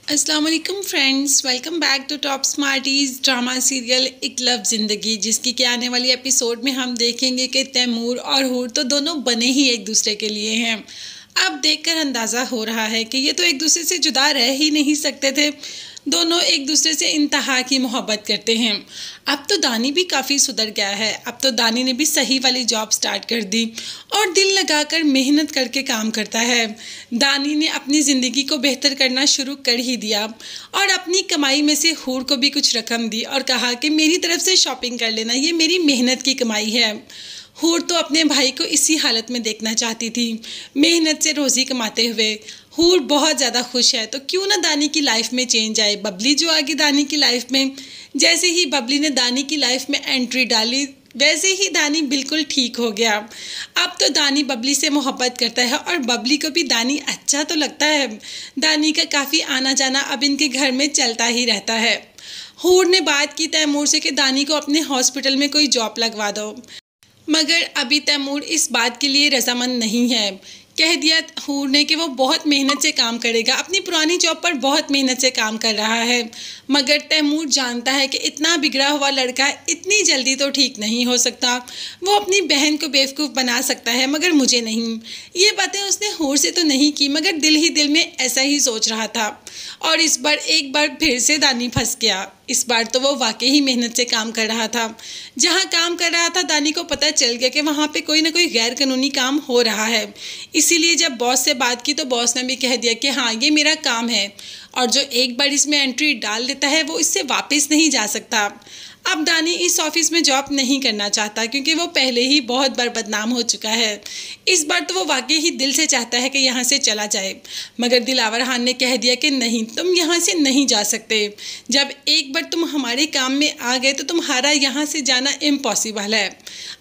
अस्सलाम वालेकुम friends, welcome back to Top Smarties drama serial Ek love Zindagi, जिसकी के आने वाली एपिसोड में हम देखेंगे कि तैमूर और हूर तो दोनों बने ही एक दूसरे के लिए हैं। अब देखकर अंदाज़ा हो रहा है कि ये तो एक दूसरे से जुदा रह ही नहीं सकते थे। दोनों एक दूसरे से इंतहा की मोहब्बत करते हैं। अब तो दानी भी काफ़ी सुधर गया है। अब तो दानी ने भी सही वाली जॉब स्टार्ट कर दी और दिल लगाकर मेहनत करके काम करता है। दानी ने अपनी ज़िंदगी को बेहतर करना शुरू कर ही दिया और अपनी कमाई में से हूर को भी कुछ रकम दी और कहा कि मेरी तरफ से शॉपिंग कर लेना, ये मेरी मेहनत की कमाई है। हूर तो अपने भाई को इसी हालत में देखना चाहती थी, मेहनत से रोज़ी कमाते हुए। हूर बहुत ज़्यादा खुश है, तो क्यों ना दानी की लाइफ में चेंज आए। बबली जो आ गई दानी की लाइफ में, जैसे ही बबली ने दानी की लाइफ में एंट्री डाली वैसे ही दानी बिल्कुल ठीक हो गया। अब तो दानी बबली से मोहब्बत करता है और बबली को भी दानी अच्छा तो लगता है। दानी का काफ़ी आना जाना अब इनके घर में चलता ही रहता है। हूर ने बात की तैमूर से कि दानी को अपने हॉस्पिटल में कोई जॉब लगवा दो, मगर अभी तैमूर इस बात के लिए रजामंद नहीं है। कह दिया हूर ने कि वो बहुत मेहनत से काम करेगा, अपनी पुरानी जॉब पर बहुत मेहनत से काम कर रहा है। मगर तैमूर जानता है कि इतना बिगड़ा हुआ लड़का इतनी जल्दी तो ठीक नहीं हो सकता। वो अपनी बहन को बेवकूफ़ बना सकता है मगर मुझे नहीं। ये बातें उसने हूर से तो नहीं की, मगर दिल ही दिल में ऐसा ही सोच रहा था। और इस बार एक बार फिर से दानी फंस गया। इस बार तो वो वाकई ही मेहनत से काम कर रहा था। जहाँ काम कर रहा था दानी को पता चल गया कि वहाँ पे कोई ना कोई गैर कानूनी काम हो रहा है। इसीलिए जब बॉस से बात की तो बॉस ने भी कह दिया कि हाँ, ये मेरा काम है और जो एक बार इसमें एंट्री डाल देता है वो इससे वापस नहीं जा सकता। अब दानी इस ऑफिस में जॉब नहीं करना चाहता क्योंकि वो पहले ही बहुत बार बदनाम हो चुका है। इस बार तो वो वाकई ही दिल से चाहता है कि यहाँ से चला जाए, मगर दिलावर खान ने कह दिया कि नहीं, तुम यहाँ से नहीं जा सकते। जब एक बार तुम हमारे काम में आ गए तो तुम्हारा यहाँ से जाना इम्पॉसिबल है।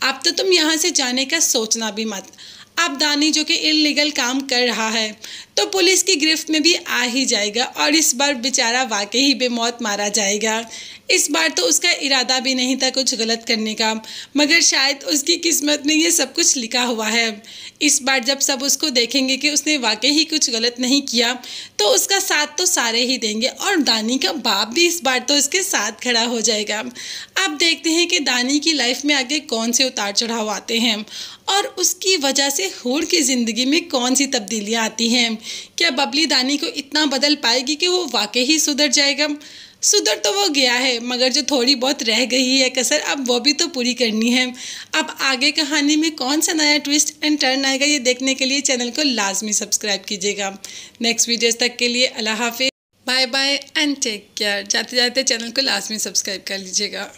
अब तो तुम यहाँ से जाने का सोचना भी मत। अब दानी जो कि इलीगल काम कर रहा है तो पुलिस की गिरफ्त में भी आ ही जाएगा और इस बार बेचारा वाकई ही बेमौत मारा जाएगा। इस बार तो उसका इरादा भी नहीं था कुछ गलत करने का, मगर शायद उसकी किस्मत में ये सब कुछ लिखा हुआ है। इस बार जब सब उसको देखेंगे कि उसने वाकई ही कुछ गलत नहीं किया तो उसका साथ तो सारे ही देंगे और दानी का बाप भी इस बार तो उसके साथ खड़ा हो जाएगा। अब देखते हैं कि दानी की लाइफ में आगे कौन से उतार चढ़ाव आते हैं और उसकी वजह से हूर की ज़िंदगी में कौन सी तब्दीलियाँ आती हैं। क्या बबली दानी को इतना बदल पाएगी कि वो वाकई ही सुधर जाएगा? सुधर तो वो गया है, मगर जो थोड़ी बहुत रह गई है कसर अब वो भी तो पूरी करनी है। अब आगे कहानी में कौन सा नया ट्विस्ट एंड टर्न आएगा, ये देखने के लिए चैनल को लाजमी सब्सक्राइब कीजिएगा। नेक्स्ट वीडियोस तक के लिए अल्लाह हाफिज़, bye bye and take care. जाते जाते चैनल को लाजमी सब्सक्राइब कर लीजिएगा।